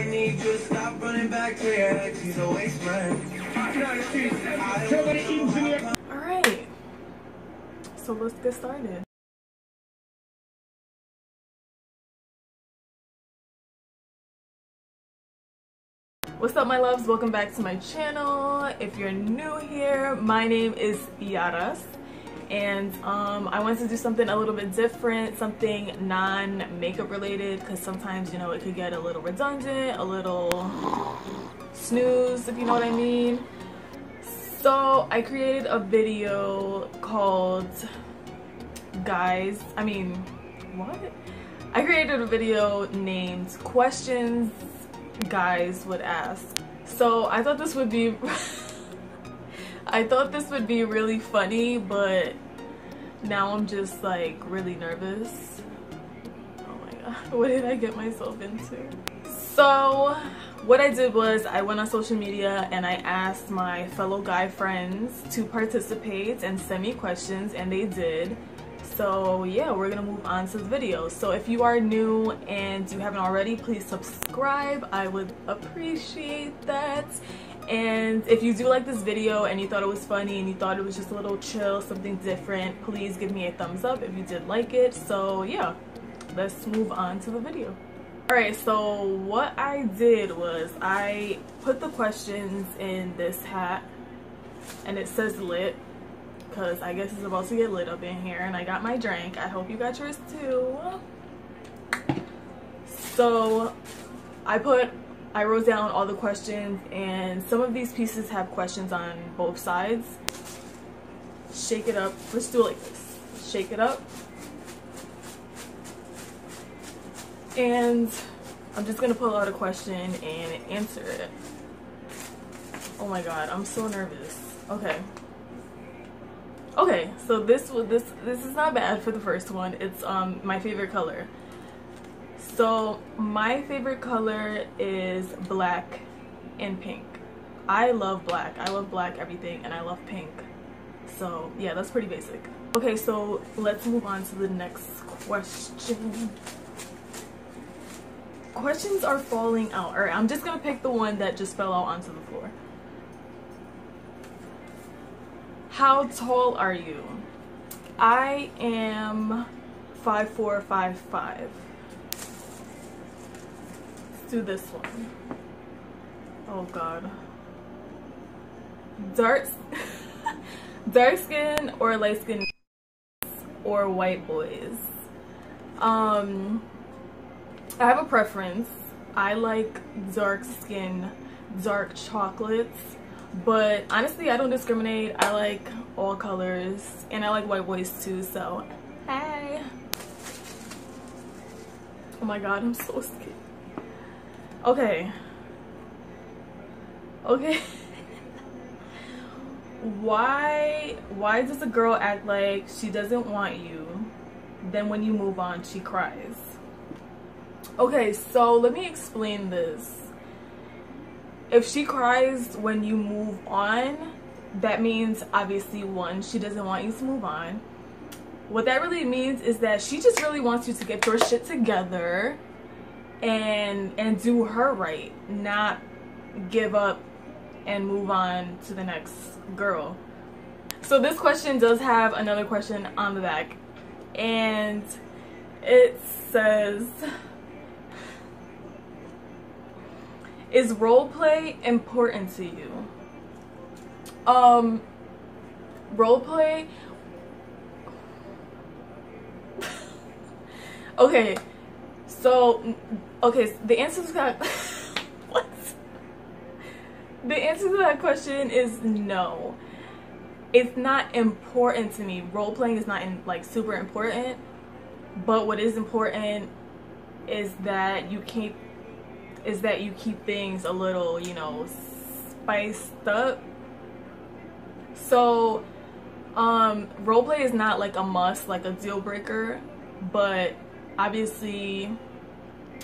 might need you to stop running back to your ex. He's a waste man. Alright, so let's get started. What's up, my loves? Welcome back to my channel. If you're new here, my name is Iharas, and I wanted to do something a little bit different, something non-makeup related, because sometimes, you know, it could get a little redundant, a little snooze, if you know what I mean. So I created a video called I created a video named Questions Guys Would Ask. So I thought this would be really funny, but now I'm just like really nervous. Oh my god, what did I get myself into? So what I did was I went on social media and I asked my fellow guy friends to participate and send me questions, and they did. So yeah, we're gonna move on to the video. So if you are new and you haven't already, please subscribe. I would appreciate that. And if you do like this video and you thought it was funny and you thought it was just a little chill, something different, please give me a thumbs up if you did like it. So yeah, let's move on to the video. Alright, so what I did was I put the questions in this hat, and it says lit, because I guess it's about to get lit up in here, and I got my drink. I hope you got yours too. So I wrote down all the questions, and some of these pieces have questions on both sides. Shake it up. Let's do it like this. Shake it up. And I'm just gonna pull out a question and answer it. Oh my god, I'm so nervous. Okay, so this is not bad for the first one. It's my favorite color. So my favorite color is black and pink. I love black. I love black everything, and I love pink. So yeah, that's pretty basic. Okay, so let's move on to the next question. Questions are falling out. Alright, I'm just gonna pick the one that just fell out onto the floor. How tall are you? I am 5'4", 5'5". Let's do this one. Oh god. Dark skin or light skin or white boys? I have a preference. I like dark skin, dark chocolates, but honestly I don't discriminate. I like all colors, and I like white boys too, so hey. Oh my god, I'm so scared. Okay why does a girl act like she doesn't want you, then when you move on she cries? Okay, so let me explain this. If she cries when you move on, that means obviously, one, she doesn't want you to move on. What that really means is that she just really wants you to get your shit together and do her right, not give up and move on to the next girl. So this question does have another question on the back, and it says, is role play important to you? Role play? Okay, so the answer to that what? The answer to that question is no. It's not important to me. Role playing is not super important, but what is important is that you keep things a little, you know, spiced up. So roleplay is not like a must, like a deal breaker, but obviously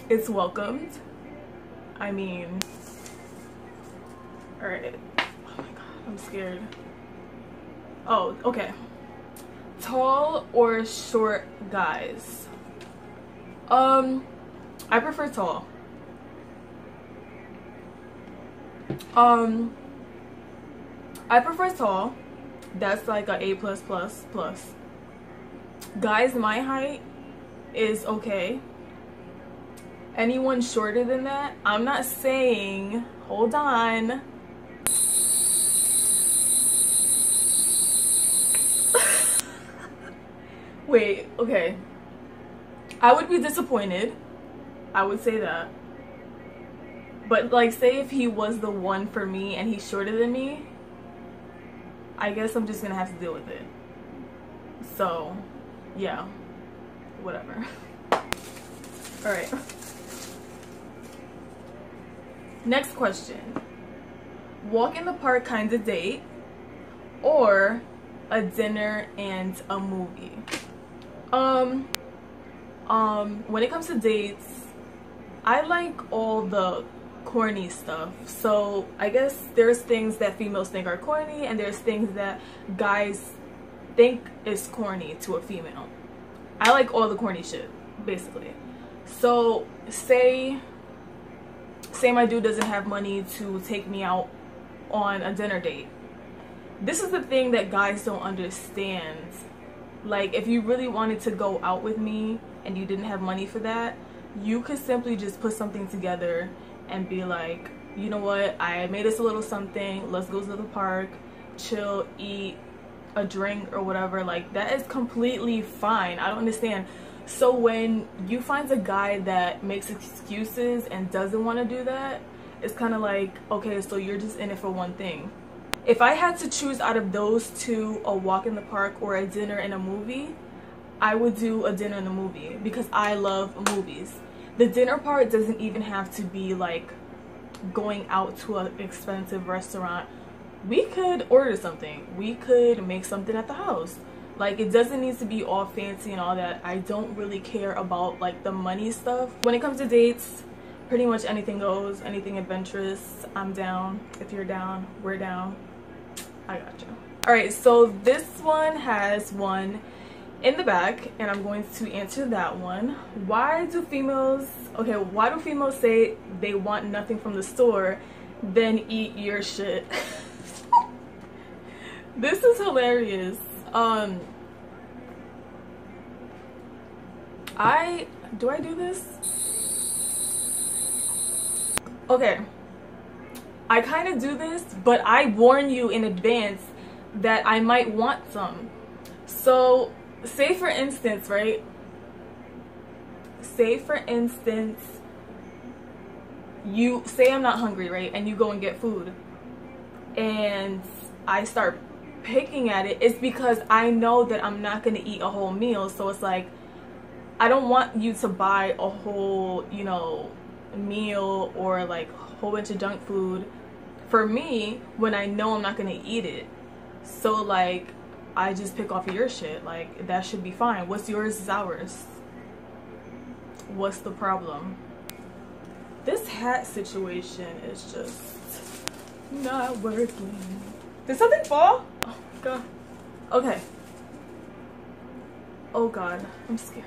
it's welcomed. I mean, all right. Oh my god, I'm scared. Oh, okay. Tall or short guys? I prefer tall. I prefer tall. That's like a A plus plus plus. Guys my height is okay. Anyone shorter than that, I'm not saying, hold on. Wait, okay. I would be disappointed. I would say that. But like, say if he was the one for me and he's shorter than me, I guess I'm just gonna have to deal with it. So, yeah. Whatever. Alright. Next question. Walk in the park kind of date or a dinner and a movie? When it comes to dates, I like all the corny stuff. So I guess there's things that females think are corny and there's things that guys think is corny to a female. I like all the corny shit, basically. So say my dude doesn't have money to take me out on a dinner date. This is the thing that guys don't understand. Like, if you really wanted to go out with me and you didn't have money for that, you could simply just put something together and be like, you know what, I made us a little something, let's go to the park, chill, eat a drink or whatever. Like, that is completely fine. I don't understand. So when you find a guy that makes excuses and doesn't want to do that, it's kind of like, okay, so you're just in it for one thing. If I had to choose out of those two, a walk in the park or a dinner and a movie, I would do a dinner and a movie because I love movies. The dinner part doesn't even have to be like going out to an expensive restaurant. We could order something. We could make something at the house. Like, it doesn't need to be all fancy and all that. I don't really care about like the money stuff. When it comes to dates, pretty much anything goes, anything adventurous, I'm down. If you're down, we're down. I got you. Alright, so this one has one in the back and I'm going to answer that one. Why do females say they want nothing from the store, then eat your shit? This is hilarious. Do I do this? Okay, I kind of do this, but I warn you in advance that I might want some. So say for instance, right? Say for instance, you say I'm not hungry, right? And you go and get food and I start picking at it. It's because I know that I'm not going to eat a whole meal. So it's like, I don't want you to buy a whole, you know, meal or like a whole bunch of junk food for me when I know I'm not going to eat it. So like, I just pick off of your shit. Like, that should be fine. What's yours is ours. What's the problem? This hat situation is just not working. Did something fall? Oh god. Okay. Oh god, I'm scared.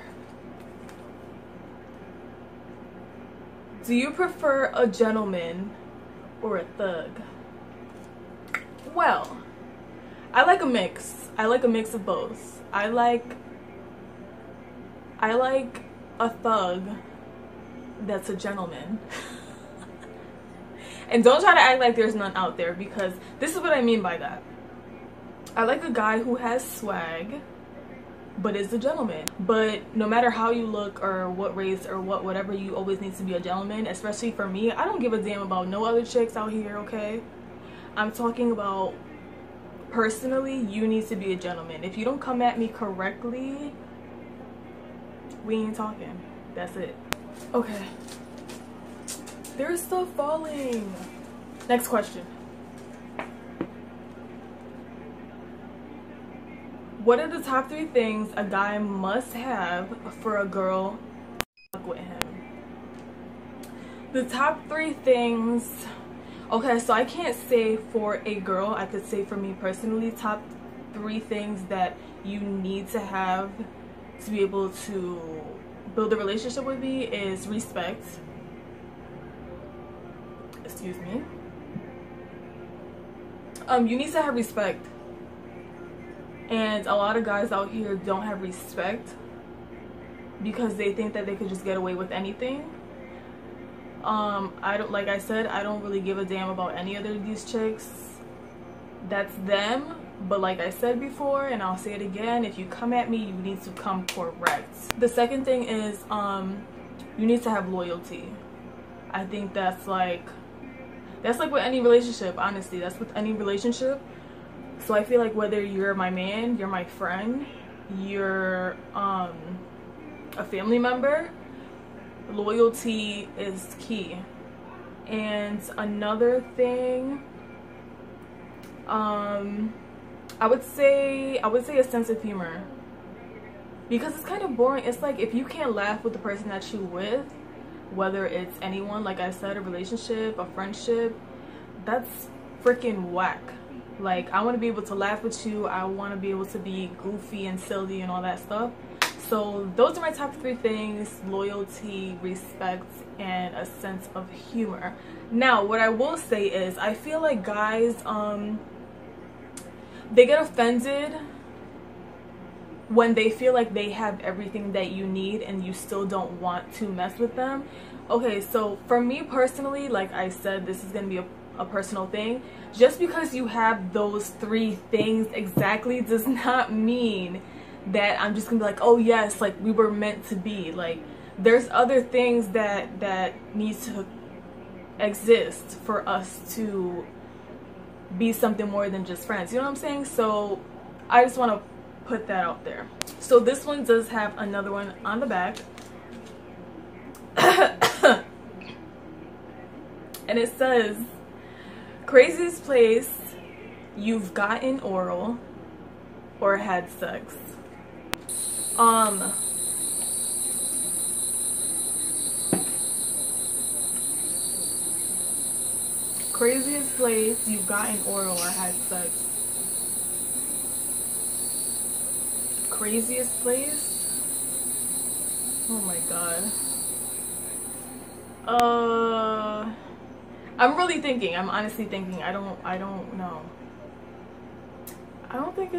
Do you prefer a gentleman or a thug? Well, I like a mix. I like a mix of both. I like a thug that's a gentleman. And don't try to act like there's none out there, because this is what I mean by that. I like a guy who has swag but is a gentleman. But no matter how you look or what race or whatever, you always need to be a gentleman. Especially for me, I don't give a damn about no other chicks out here, okay? I'm talking about personally, you need to be a gentleman. If you don't come at me correctly, we ain't talking. That's it. Okay. There's stuff falling. Next question. What are the top 3 things a guy must have for a girl to fuck with him? The top 3 things. Okay, so I can't say for a girl. I could say for me personally, top 3 things that you need to have to be able to build a relationship with me is respect. Excuse me. You need to have respect. And a lot of guys out here don't have respect because they think that they could just get away with anything. I don't, like I said, I don't really give a damn about any other of these chicks. That's them. But like I said before, and I'll say it again, if you come at me, you need to come correct. The second thing is you need to have loyalty. I think that's like with any relationship, honestly. That's with any relationship. So I feel like whether you're my man, you're my friend, you're a family member, loyalty is key. And another thing, I would say a sense of humor, because it's kind of boring. It's like if you can't laugh with the person that you with, whether it's anyone, like I said, a relationship, a friendship, that's freaking whack. Like, I want to be able to laugh with you. I want to be able to be goofy and silly and all that stuff. So those are my top 3 things: loyalty, respect, and a sense of humor. Now, what I will say is I feel like guys, they get offended when they feel like they have everything that you need and you still don't want to mess with them. Okay, so for me personally, like I said, this is going to be a personal thing. Just because you have those 3 things exactly does not mean that I'm just gonna be like, oh yes, like we were meant to be. Like, there's other things that needs to exist for us to be something more than just friends, you know what I'm saying? So I just want to put that out there. So this one does have another one on the back. And it says, craziest place you've gotten oral or had sex. Craziest place you've gotten oral or had sex. Craziest place? Oh my god. I'm really thinking. I'm honestly thinking. I don't know. I don't think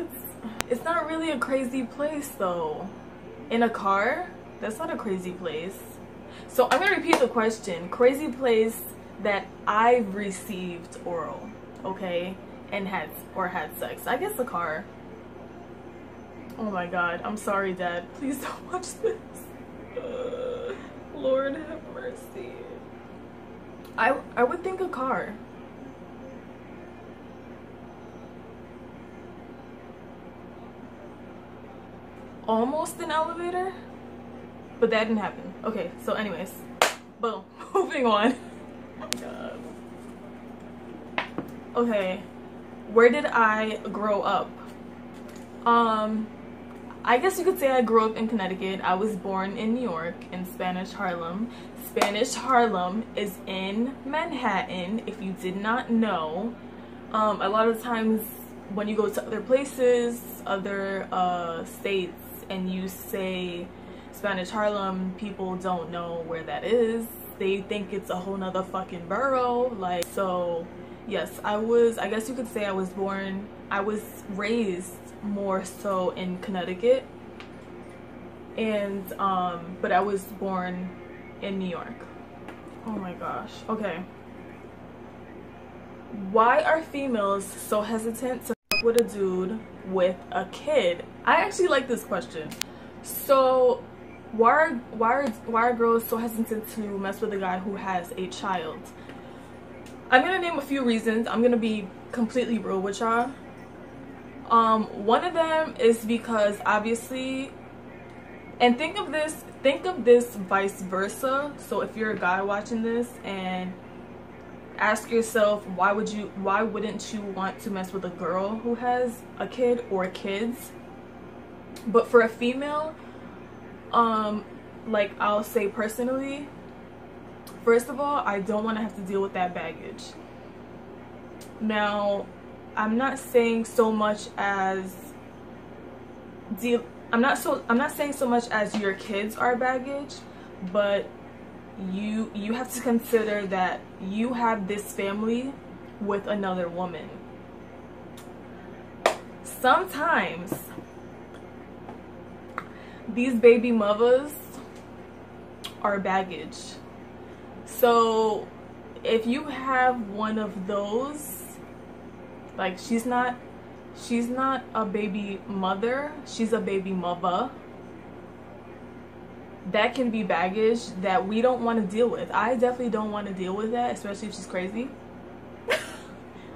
it's not really a crazy place though. In a car? That's not a crazy place. So I'm gonna repeat the question. Crazy place that I've received oral, okay, and had sex. I guess a car. Oh my god. I'm sorry, Dad. Please don't watch this. Lord have mercy. I would think a car. Almost an elevator, but that didn't happen. Okay, so anyways, boom. Moving on. Oh my god. Okay, where did I grow up? I guess you could say I grew up in Connecticut. I was born in New York, in Spanish Harlem. Spanish Harlem is in Manhattan, if you did not know. A lot of times when you go to other places, other states, and you say Spanish Harlem, people don't know where that is. They think it's a whole nother fucking borough. Like, so yes, I guess you could say I was raised more so in Connecticut, and but I was born in New York. Oh my gosh. Okay, why are females so hesitant to fuck with a dude with a kid? I actually like this question. So why are girls so hesitant to mess with a guy who has a child? I'm gonna name a few reasons. I'm gonna be completely real with y'all. One of them is because obviously, and think of this vice versa. So if you're a guy watching this, and ask yourself, why wouldn't you want to mess with a girl who has a kid or kids? But for a female, like I'll say personally, first of all, I don't want to have to deal with that baggage. Now, I'm not saying so much as I'm not saying so much as your kids are baggage, but you have to consider that you have this family with another woman. sometimes these baby mothers are baggage. So if you have one of those, like she's not a baby mother, she's a baby mother, that can be baggage that we don't want to deal with. I definitely don't want to deal with that, especially if she's crazy.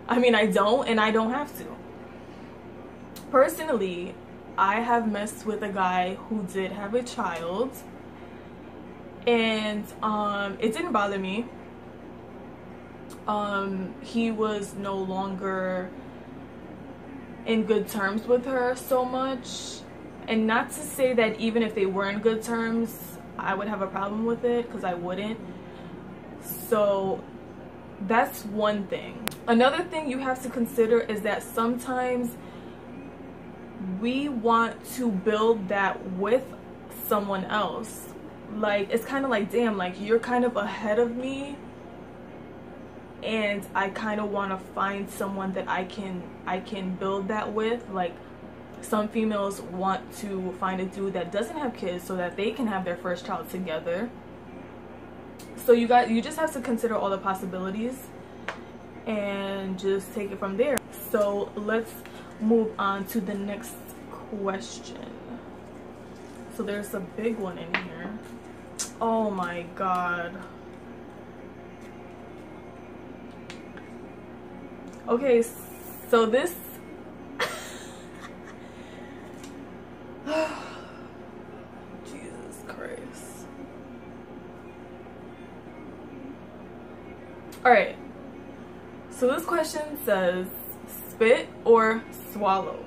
I mean, I don't, and I don't have to. Personally, I have messed with a guy who did have a child, and it didn't bother me. He was no longer in good terms with her so much, and not to say that even if they were in good terms I would have a problem with it, because I wouldn't. So that's one thing. Another thing you have to consider is that sometimes we want to build that with someone else. Like, it's kind of like, damn, like you're kind of ahead of me, and I kind of want to find someone that I can build that with. Like, some females want to find a dude that doesn't have kids so that they can have their first child together. So you just have to consider all the possibilities and just take it from there. So let's move on to the next question. So there's a big one in here. Oh my god. Okay, so this Jesus Christ. Alright, so this question says, spit or swallow?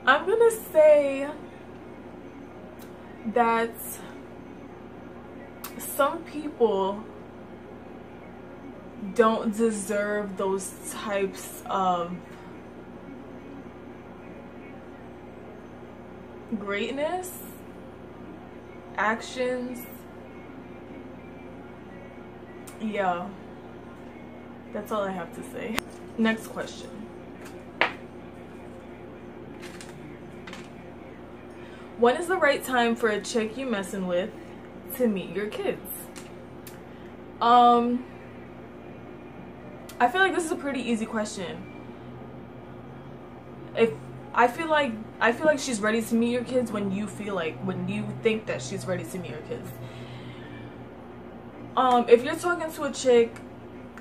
I'm gonna say that some people don't deserve those types of greatness, actions. Yeah, that's all I have to say. Next question. When is the right time for a chick you messing with to meet your kids? I feel like this is a pretty easy question. I feel like she's ready to meet your kids when you think that she's ready to meet your kids. If you're talking to a chick,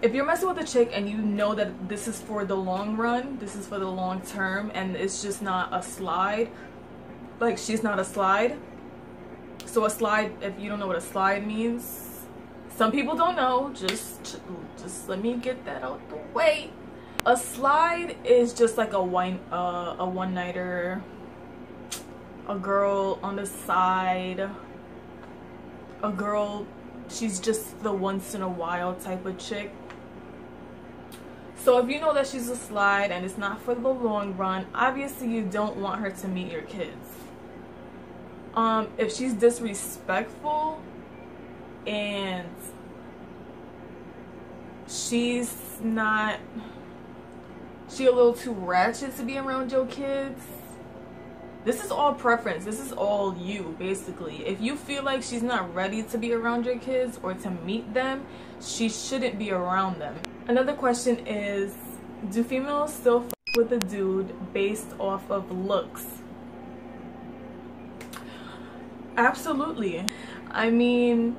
if you're messing with a chick and you know that this is for the long run, this is for the long term, and it's just not a slide, like she's not a slide. So a slide, if you don't know what a slide means, some people don't know, just let me get that out the way. A slide is just like a one-nighter, a girl on the side, a girl, she's just the once in a while type of chick. So if you know that she's a slide and it's not for the long run, obviously you don't want her to meet your kids. If she's disrespectful and she a little too ratchet to be around your kids, this is all preference. This is all you, basically. If you feel like she's not ready to be around your kids or to meet them, she shouldn't be around them. Another question is, do females still fuck with a dude based off of looks? Absolutely. I mean,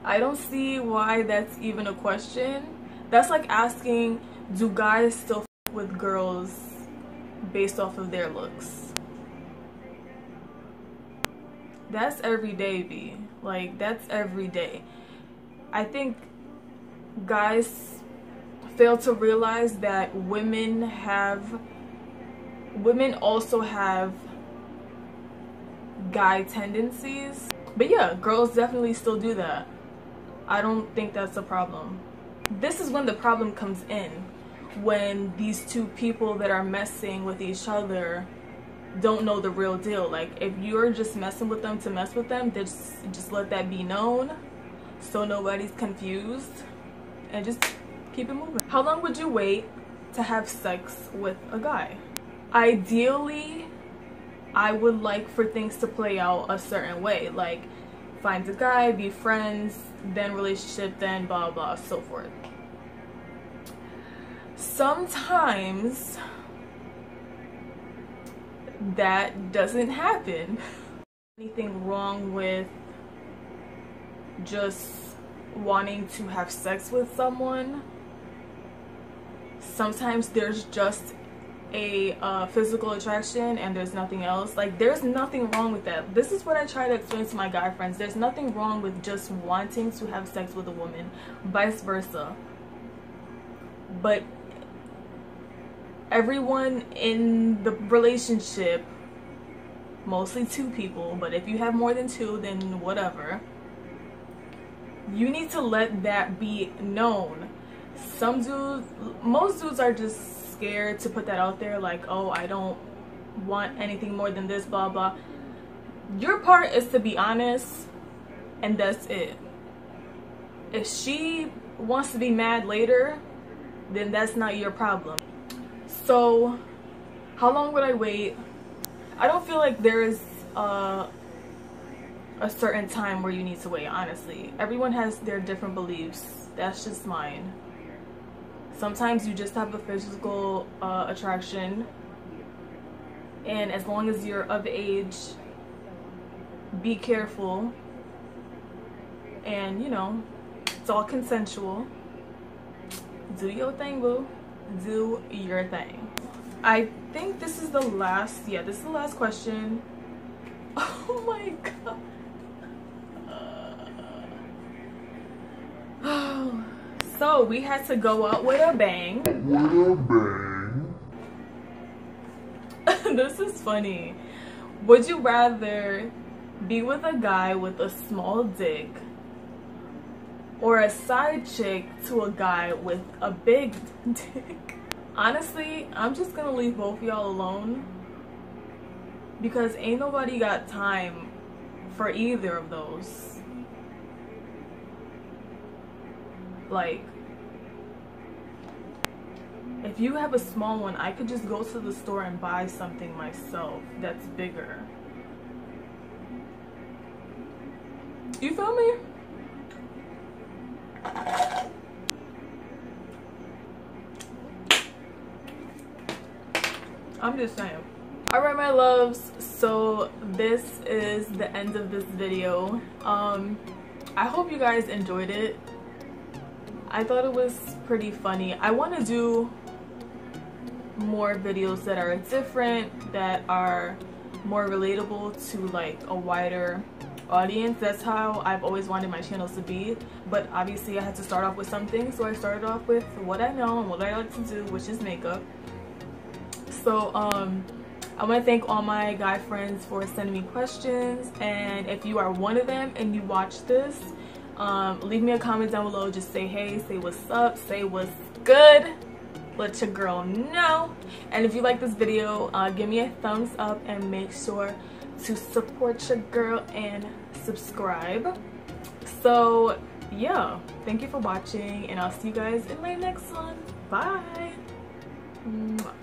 I don't see why that's even a question. That's like asking, do guys still f with girls based off of their looks? That's every day, B. Like, that's every day. I think guys fail to realize that women also have guy tendencies. But yeah, girls definitely still do that. I don't think that's a problem. This is when the problem comes in. when these two people that are messing with each other don't know the real deal. Like, if you're just messing with them to mess with them, just let that be known so nobody's confused, and just keep it moving. How long would you wait to have sex with a guy? Ideally, I would like for things to play out a certain way, like find a guy, be friends, then relationship, then blah blah, so forth. Sometimes that doesn't happen. Anything wrong with just wanting to have sex with someone? Sometimes there's just a physical attraction and there's nothing else. Like, there's nothing wrong with that. This is what I try to explain to my guy friends. There's nothing wrong with just wanting to have sex with a woman, vice versa. But everyone in the relationship, mostly two people, but if you have more than two, then whatever, you need to let that be known. Some dudes, most dudes are just scared to put that out there, like, oh, I don't want anything more than this, blah blah. Your part is to be honest, and that's it. If she wants to be mad later, then that's not your problem. So how long would I wait? I don't feel like there is a certain time where you need to wait, honestly. Everyone has their different beliefs. That's just mine. Sometimes you just have a physical attraction, and as long as you're of age, be careful, and you know, it's all consensual. Do your thing, boo. Do your thing. I think this is the last, yeah, this is the last question. Oh my god. So we had to go out with a bang. This is funny. Would you rather be with a guy with a small dick or a side chick to a guy with a big dick? Honestly, I'm just gonna leave both of y'all alone because ain't nobody got time for either of those. Like, if you have a small one, I could just go to the store and buy something myself that's bigger. You feel me? I'm just saying. Alright, my loves, so this is the end of this video. I hope you guys enjoyed it. I thought it was pretty funny. I want to do more videos that are different, that are more relatable to like a wider audience. That's how I've always wanted my channels to be, but obviously I had to start off with something, so I started off with what I know and what I like to do, which is makeup. So I want to thank all my guy friends for sending me questions, and if you are one of them and you watch this, leave me a comment down below. Just say hey, say what's up, say what's good, let your girl know. And if you like this video, give me a thumbs up and make sure to support your girl and subscribe. So yeah, thank you for watching, and I'll see you guys in my next one. Bye. Mwah.